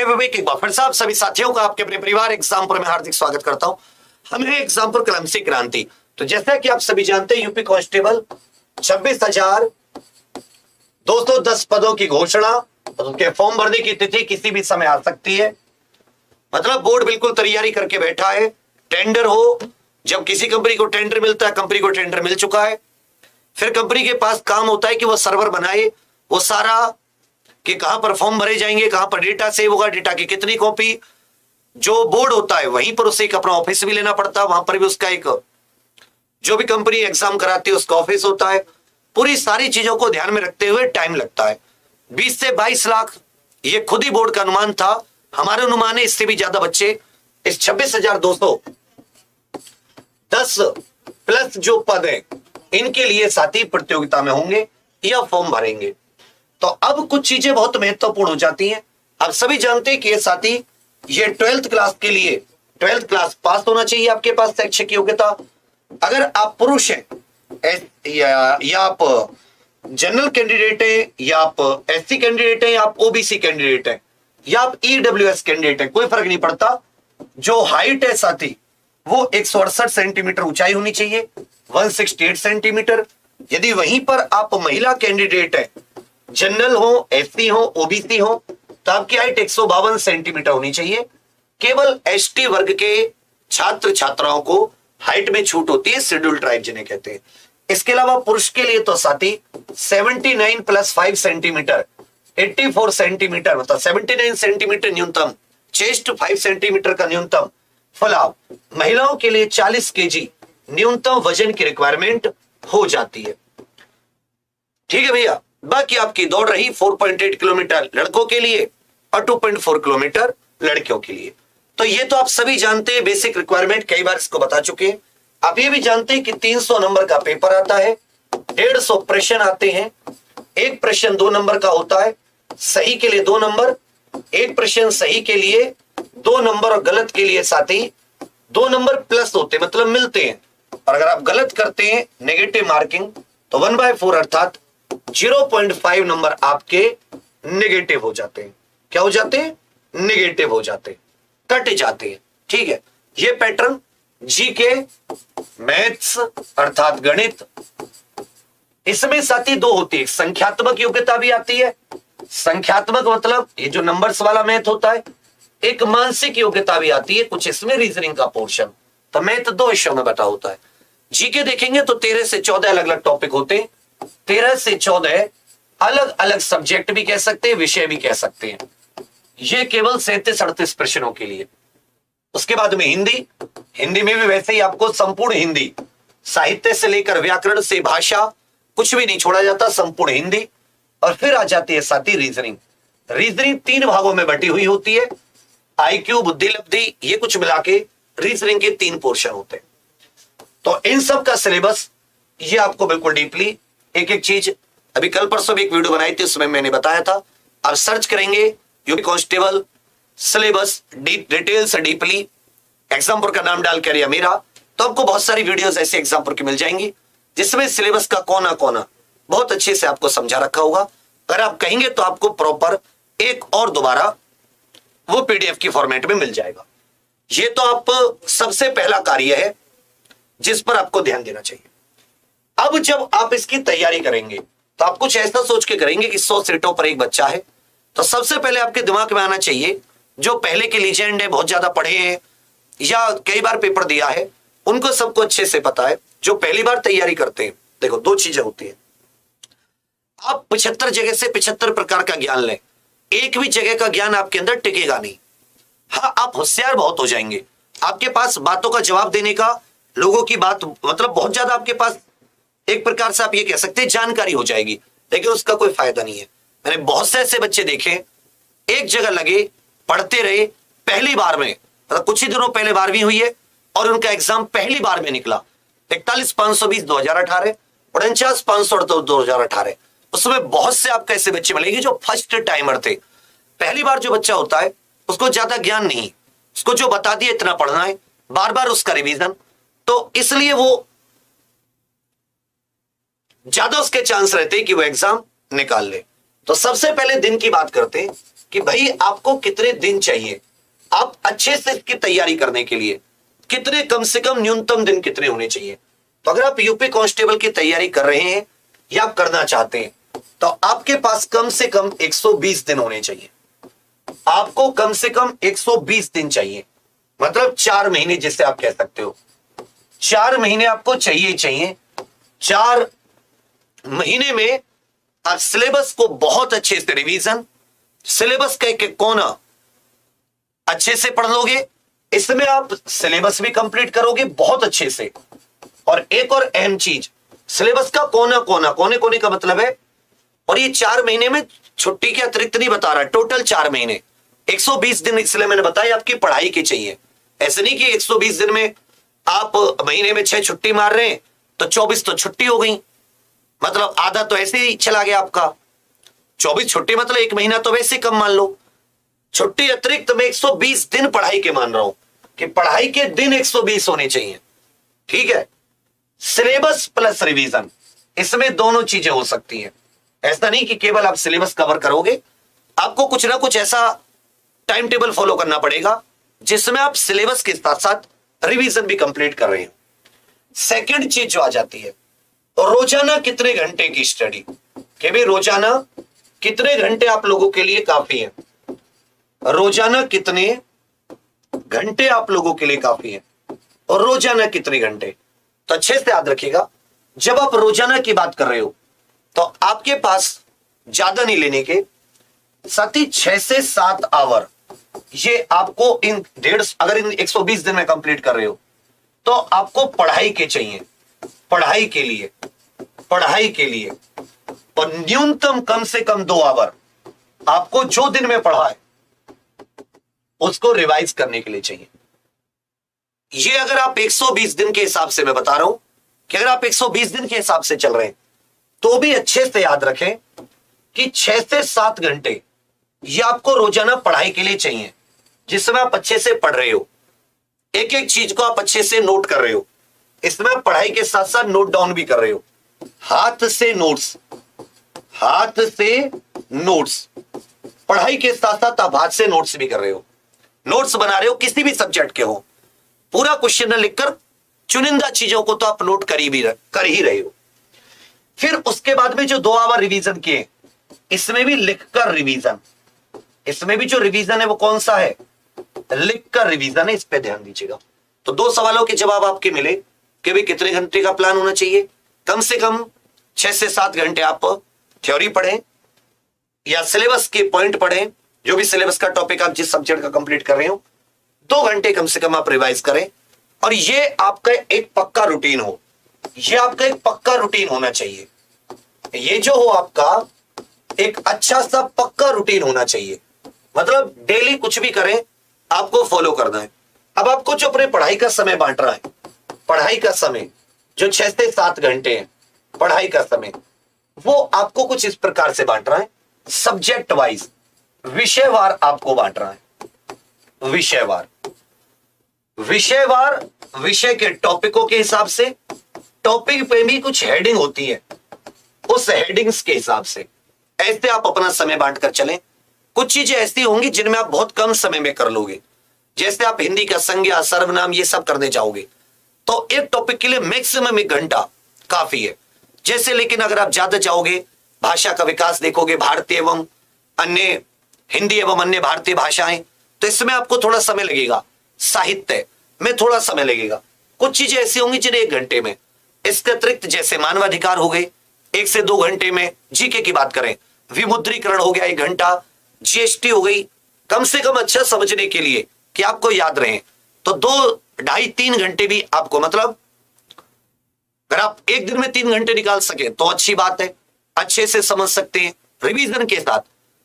मैं विवेक एक बार फिर से आप सभी साथियों का आपके अपने परिवार एग्जाम्पल में हार्दिक स्वागत करता हूं। हम है एग्जाम्पल कलम से क्रांति। तो जैसा कि आप सभी जानते हैं यूपी कांस्टेबल 26,210 पदों की घोषणा, उनके फॉर्म भरने की तिथि किसी भी समय आ सकती है। मतलब बोर्ड बिल्कुल तैयारी करके बैठा है। टेंडर हो, जब किसी कंपनी को टेंडर मिलता है, कंपनी को टेंडर मिल चुका है, फिर कंपनी के पास काम होता है कि वो सर्वर बनाए, वो सारा कि कहां पर फॉर्म भरे जाएंगे, कहां पर डेटा सेव होगा, डेटा की कितनी कॉपी, जो बोर्ड होता है वहीं पर उसे एक अपना ऑफिस भी लेना पड़ता है, वहां पर भी उसका एक जो भी कंपनी एग्जाम कराती है उसका ऑफिस होता है। पूरी सारी चीजों को ध्यान में रखते हुए टाइम लगता है। 20 से 22 लाख ये खुद ही बोर्ड का अनुमान था। हमारे अनुमान है इससे भी ज्यादा बच्चे इस 26,210 प्लस जो पद है इनके लिए साथी प्रतियोगिता में होंगे या फॉर्म भरेंगे। तो अब कुछ चीजें बहुत महत्वपूर्ण हो जाती हैं। आप सभी जानते हैं कि ये साथी ये 12th क्लास के लिए 12th क्लास पास होना चाहिए आपके पास शैक्षिक योग्यता। अगर आप पुरुष हैं या आप जनरल कैंडिडेट हैं या आप एससी कैंडिडेट हैं या आप ओबीसी कैंडिडेट हैं या आप ईडब्ल्यूएस कैंडिडेट हैं, कोई फर्क नहीं पड़ता। जो हाइट है साथी वो 168 सेंटीमीटर ऊंचाई होनी चाहिए, 168 सेंटीमीटर। यदि वहीं पर आप महिला कैंडिडेट है, जनरल हो, एससी हो, ओबीसी हो, तो आपकी हाइट 152 सेंटीमीटर होनी चाहिए। केवल एसटी वर्ग के छात्र छात्राओं को हाइट में छूट होती है, शेड्यूल ट्राइब जिन्हें कहते हैं। इसके अलावा पुरुष के लिए तो साथी 79 प्लस 5 सेंटीमीटर 84 सेंटीमीटर, मतलब 79 सेंटीमीटर न्यूनतम, चेस्ट 5 सेंटीमीटर का न्यूनतम फलाव। महिलाओं के लिए 40 केजी न्यूनतम वजन की रिक्वायरमेंट हो जाती है। ठीक है भैया। बाकी आपकी दौड़ रही 4.8 किलोमीटर लड़कों के लिए और 2.4 किलोमीटर लड़कियों के लिए। तो ये तो आप सभी जानते हैं, बेसिक रिक्वायरमेंट कई बार इसको बता चुके हैं। आप ये भी जानते हैं कि 300 नंबर का पेपर आता है, 150 प्रश्न आते हैं। एक प्रश्न 2 नंबर का होता है, सही के लिए 2 नंबर, एक प्रश्न सही के लिए 2 नंबर और गलत के लिए साथी 2 नंबर प्लस होते हैं, मतलब मिलते हैं। और अगर आप गलत करते हैं नेगेटिव मार्किंग तो 1/4 अर्थात 0.5 नंबर आपके नेगेटिव हो जाते हैं। क्या हो जाते हैं? नेगेटिव हो जाते हैं, कट जाते हैं। ठीक है। ये पैटर्न जीके, मैथ्स अर्थात गणित, इसमें साथी 2 होती है। संख्यात्मक योग्यता भी आती है। संख्यात्मक मतलब ये जो नंबर्स वाला मैथ होता है। एक मानसिक योग्यता भी आती है, कुछ इसमें रीजनिंग का पोर्शन। तो मैथ 2 हिस्सों में बटा होता है। जीके देखेंगे तो 13 से 14 अलग अलग टॉपिक होते हैं। 13 से 14 अलग अलग सब्जेक्ट भी कह सकते हैं, विषय भी कह सकते हैं। ये केवल 37-38 प्रश्नों के लिए। उसके बाद में हिंदी, हिंदी में भी वैसे ही आपको संपूर्ण हिंदी, साहित्य से लेकर व्याकरण से भाषा कुछ भी नहीं छोड़ा जाता, संपूर्ण हिंदी। और फिर आ जाती है साथी रीजनिंग। रीजनिंग 3 भागों में बटी हुई होती है। आईक्यू, बुद्धि लब्धि, ये कुछ मिला के रीजनिंग के 3 पोर्शन होते हैं। तो इन सब का सिलेबस ये आपको बिल्कुल डीपली एक एक चीज, अभी कल परसों भी एक वीडियो बनाई थी उसमें मैंने बताया था। आप सर्च करेंगे यूपी कांस्टेबल सिलेबस डिटेल से डीपली एग्जाम्पल का नाम डालकर या मेरा, तो आपको बहुत सारी वीडियोस ऐसे एग्जाम्पल की मिल जाएंगी जिसमें सिलेबस का कोना कोना बहुत अच्छे से आपको समझा रखा होगा। अगर आप कहेंगे तो आपको प्रॉपर एक और दोबारा वो पीडीएफ की फॉर्मेट में मिल जाएगा। ये तो आप सबसे पहला कार्य है जिस पर आपको ध्यान देना चाहिए। अब जब आप इसकी तैयारी करेंगे तो आप कुछ ऐसा सोच के करेंगे कि 100 सीटों पर एक बच्चा है, तो सबसे पहले आपके दिमाग में आना चाहिए जो पहले के लीजेंड है, बहुत ज्यादा पढ़े हैं या कई बार पेपर दिया है, उनको सबको अच्छे से पता है। जो पहली बार तैयारी करते हैं, देखो 2 चीजें होती है। आप 75 जगह से 75 प्रकार का ज्ञान लें, एक भी जगह का ज्ञान आपके अंदर टिकेगा नहीं। हाँ, आप होशियार बहुत हो जाएंगे, आपके पास बातों का जवाब देने का, लोगों की बात मतलब बहुत ज्यादा आपके पास एक प्रकार से आप ये कह सकते हैं जानकारी हो जाएगी, लेकिन उसका कोई फायदा नहीं है। मैंने बहुत से ऐसे बच्चे देखे, एक जगह लगे, पढ़ते रहे, पहली बार में, मतलब कुछ ही दिनों पहले 12वीं हुई है और उनका एग्जाम पहली बार में निकला 41,520 2018, 49,508 2018। उसमें बहुत से आपको ऐसे बच्चे मिलेंगे जो फर्स्ट टाइमर थे। पहली बार जो बच्चा होता है उसको ज्यादा ज्ञान नहीं, उसको जो बता दिया इतना पढ़ना है, बार बार उसका रिवीजन, तो इसलिए वो ज्यादा उसके चांस रहते हैं कि वो एग्जाम निकाल ले। तो सबसे पहले दिन की बात करते हैं। कि भाई आपको कितने दिन चाहिए, आप अच्छे से इसकी तैयारी करने के लिए कितने, कम से कम न्यूनतम दिन कितने होने चाहिए। तो अगर आप यूपी कांस्टेबल की तैयारी कर रहे हैं या आप करना चाहते हैं तो आपके पास कम से कम 120 दिन होने चाहिए। आपको कम से कम 120 दिन चाहिए, मतलब 4 महीने जिसे आप कह सकते हो। 4 महीने आपको चाहिए चाहिए। 4 महीने में आप सिलेबस को बहुत अच्छे से रिवीजन, सिलेबस का एक कोना अच्छे से पढ़ लोगे। इसमें आप सिलेबस भी कंप्लीट करोगे बहुत अच्छे से। और एक और अहम चीज, सिलेबस का कोना कोना, कोने कोने का मतलब है, और ये 4 महीने में छुट्टी के अतिरिक्त नहीं बता रहा, टोटल 4 महीने 120 दिन, इसलिए मैंने बताया आपकी पढ़ाई के चाहिए। ऐसे नहीं कि 120 दिन में आप महीने में 6 छुट्टी मार रहे हैं तो 24 तो छुट्टी हो गई, मतलब आधा तो ऐसे ही चला गया आपका। 24 छुट्टी मतलब 1 महीना तो वैसे कम मान लो। छुट्टी अतिरिक्त मैं 120 दिन पढ़ाई के मान रहा हूं कि पढ़ाई के दिन 120 होने चाहिए, ठीक है। सिलेबस प्लस रिवीजन, इसमें दोनों चीजें हो सकती हैं। ऐसा नहीं कि केवल आप सिलेबस कवर करोगे, आपको कुछ ना कुछ ऐसा टाइम टेबल फॉलो करना पड़ेगा जिसमें आप सिलेबस के साथ साथ रिवीजन भी कंप्लीट कर रहे हो। सेकंड चीज जो आ जाती है, रोजाना कितने घंटे की स्टडी, कि भाई रोजाना कितने घंटे आप लोगों के लिए काफी है, रोजाना कितने घंटे आप लोगों के लिए काफी है, और रोजाना कितने घंटे। तो अच्छे से याद रखिएगा, जब आप रोजाना की बात कर रहे हो तो आपके पास ज्यादा नहीं लेने के, साथ ही 6 से 7 आवर ये आपको इन अगर इन 120 दिन में कंप्लीट कर रहे हो तो आपको पढ़ाई के चाहिए, पढ़ाई के लिए। और न्यूनतम कम से कम 2 आवर आपको जो दिन में पढ़ा है उसको रिवाइज करने के लिए चाहिए। ये अगर आप 120 दिन के हिसाब से, मैं बता रहा हूं कि अगर आप 120 दिन के हिसाब से चल रहे हैं तो भी अच्छे से याद रखें कि 6 से 7 घंटे ये आपको रोजाना पढ़ाई के लिए चाहिए, जिसमें आप अच्छे से पढ़ रहे हो, एक एक चीज को आप अच्छे से नोट कर रहे हो, इसमें पढ़ाई के साथ साथ नोट डाउन भी कर रहे हो, हाथ से नोट्स, पढ़ाई के साथ साथ आप हाथ से नोट्स भी कर रहे हो, नोट्स बना रहे हो, किसी भी सब्जेक्ट के हो। पूरा क्वेश्चन लिखकर चुनिंदा चीजों को तो आप नोट कर ही रहे हो। फिर उसके बाद में जो 2 आवर रिवीजन किए, इसमें भी लिखकर रिवीजन, इसमें भी जो रिवीजन है वो कौन सा है, लिखकर रिवीजन है, इस पे ध्यान दीजिएगा। तो 2 सवालों के जवाब आपके मिले कि भाई कितने घंटे का प्लान होना चाहिए। कम से कम 6 से 7 घंटे आप थ्योरी पढ़ें या सिलेबस के पॉइंट पढ़ें, जो भी सिलेबस का टॉपिक आप जिस सब्जेक्ट का कंप्लीट कर रहे हो, 2 घंटे कम से कम आप रिवाइज करें। और ये आपका एक पक्का रूटीन हो, ये आपका एक पक्का रूटीन होना चाहिए। ये जो हो आपका एक अच्छा सा पक्का रूटीन होना चाहिए, मतलब डेली कुछ भी करें आपको फॉलो करना है। अब आपको जो अपने पढ़ाई का समय बांट रहा है, पढ़ाई का समय जो 6 से 7 घंटे है पढ़ाई का समय, वो आपको कुछ इस प्रकार से बांट रहा है, सब्जेक्ट वाइज, विषयवार आपको बांट रहा है। विषयवार विषय के टॉपिकों के हिसाब से, टॉपिक पे भी कुछ हेडिंग होती है, उस हेडिंग्स के हिसाब से ऐसे आप अपना समय बांटकर चलें। कुछ चीजें ऐसी होंगी जिनमें आप बहुत कम समय में कर लोगे, जैसे आप हिंदी का संज्ञा, सर्वनाम ये सब करने जाओगे तो एक टॉपिक के लिए मैक्सिमम 1 घंटा काफी है। जैसे लेकिन अगर आप ज्यादा जाओगे, भाषा का विकास देखोगे, भारतीय एवं अन्य, हिंदी एवं अन्य भारतीय भाषाएं, तो इसमें आपको थोड़ा समय लगेगा, साहित्य में थोड़ा समय लगेगा। कुछ चीजें ऐसी होंगी जिन्हें 1 घंटे में, इसके अतिरिक्त जैसे मानवाधिकार हो गए 1 से 2 घंटे में, जीके की बात करें विमुद्रीकरण हो गया 1 घंटा, जीएसटी हो गई, कम से कम अच्छा समझने के लिए कि आपको याद रहे तो 2, 2.5, 3 घंटे भी आपको, मतलब अगर आप एक दिन में 3 घंटे निकाल सके तो अच्छी बात है, अच्छे से समझ सकते हैं रिवीजन के साथ।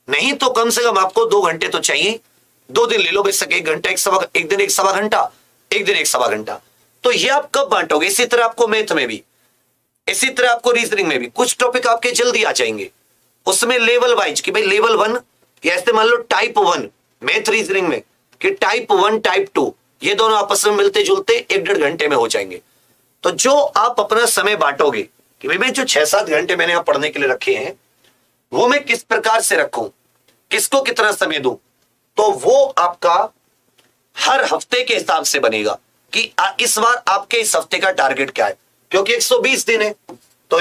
नहीं तो कम से कम आपको 2 घंटे तो चाहिए, 2 दिन ले लो बेशक, 1 घंटा, एक दिन 1 सवा घंटा, एक दिन 1 सवा घंटा। तो ये आप कब बांटोगे? इसी तरह आपको मैथ में भी, इसी तरह आपको रीजनिंग में भी कुछ टॉपिक आपके जल्दी आ जाएंगे, उसमें लेवल वाइज कि भाई लेवल 1, या ऐसे मान लो टाइप 1 मैथ रीजनिंग में कि टाइप 1 टाइप 2 ये दोनों आपस में मिलते जुलते 1-1.5 घंटे में हो जाएंगे। तो जो आप अपना समय बांटोगे कि भाई मैं जो 6-7 घंटे मैंने यहाँ पढ़ने के लिए रखे हैं वो मैं किस प्रकार से रखूं, किसको कितना समय दूं, तो वो आपका हर हफ्ते के हिसाब से बनेगा कि इस बार आपके इस हफ्ते का टारगेट क्या है, क्योंकि 120 दिन है तो